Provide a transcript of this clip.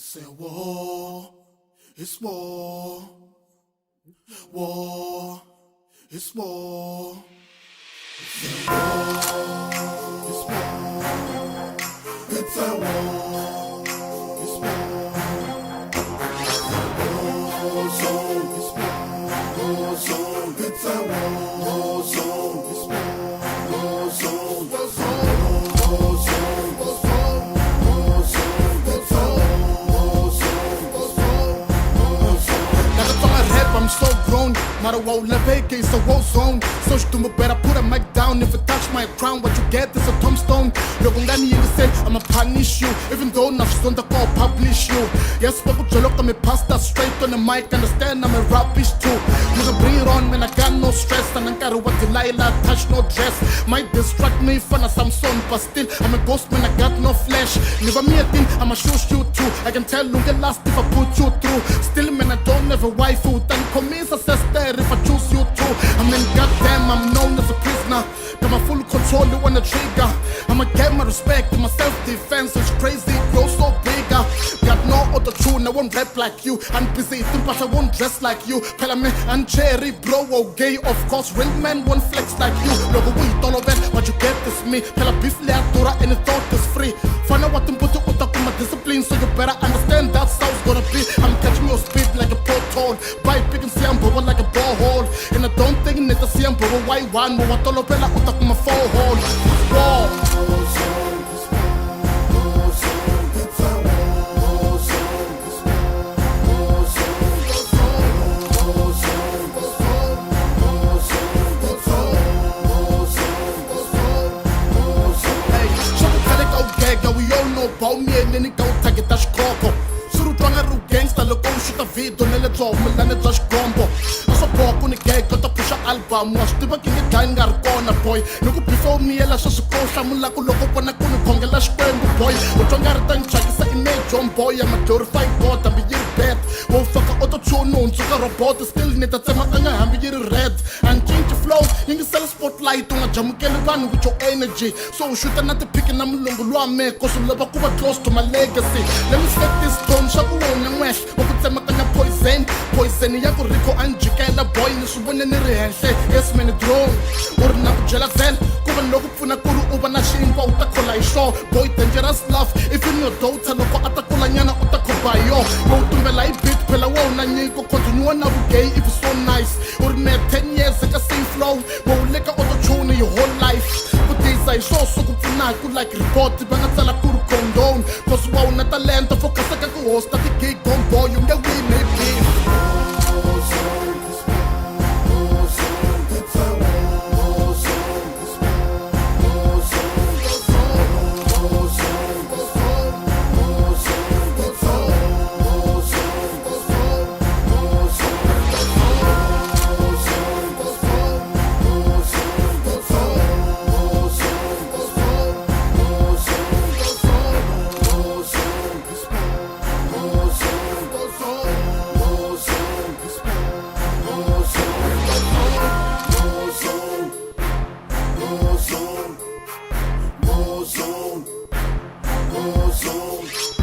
It's a war, it's war, war, it's war. It's a war, it's war, it's a war, it's war. War zone, it's war zone, it's a war zone, it's war zone, war zone, war zone, war zone, war zone, war zone. I'm so grown, matter what level it's a war zone. So you better put a mic down. If you touch my crown, what you get is a tombstone. You're gonna say I'ma punish you, even though not on the call publish you. Yes, but you look at me pasta straight on the mic, understand I'm a rubbish too. You can bring it on, man, I got no stress. And I got what Delilah touch no dress. Might distract me from a Samson, but still I'm a ghost man, I got no flesh. Never me a thing, I'ma shoot you too. I can tell you get last if I put you through. Still man, I don't have a wife who then commits a sister if I choose you too. I mean goddamn, I'm known as a prisoner. Got my full control on the trigger. I'ma get my respect in my self-defense. It's crazy, grow so bigger. Got no auto tune, I won't rap like you. I'm busy, but I won't dress like you. Pella me and cherry, bro, oh gay. Of course, real men won't flex like you. Logo we all of it, what you get is me. Pella beef leatura and the thought is free. Find out what to put to my discipline, so you better understand that's how it's gonna be. I'm catching your speed like a pothole. By picking Siambo like a borehole. And I don't think that the Siambo why one more what all of Bella utak my forehole. We all know about me and then it go take it as coco. Suru twanga ru gangsta loko shoot a video nele job milane just combo. Aso poko ni gag got to push a album was tiba kinga gangar kona boy. Nuku before me ela so kosha mula ku loko kona kunu kongela shkwembu boy. Utwanga rtang chaki sa image on boy. I'm a glorified god I'm a year bad. Wo fuck auto tune no nsuka robot still neta tema kanga hambi year red. And change the flow yingi sell spotlight unga jamukele vanhu with your energy. So shoot another picking I'm lungu lwame cause you love kuba close to my legacy. Let me set this tone shaku wona ngwesh ukutsema kana poison poison ya ku riko anjikela boy nisubone ni ri henhle yes man drone or na ku jela zen kuba loku pfuna kuru uba na ximpa utakhola hi sho boy dangerous love if you know daughter loko atakula nyana utakhoba yo wo tumbela hi beat phela wona nyiko continue na bu gay if it's so nice or me 10 years eka same flow wo leka auto tune your whole life but these I show so ku pfuna ku like report banga tsala kuru condone cause wow na talento focus ka ku host the gig on boy you know we may be. War zone, war zone.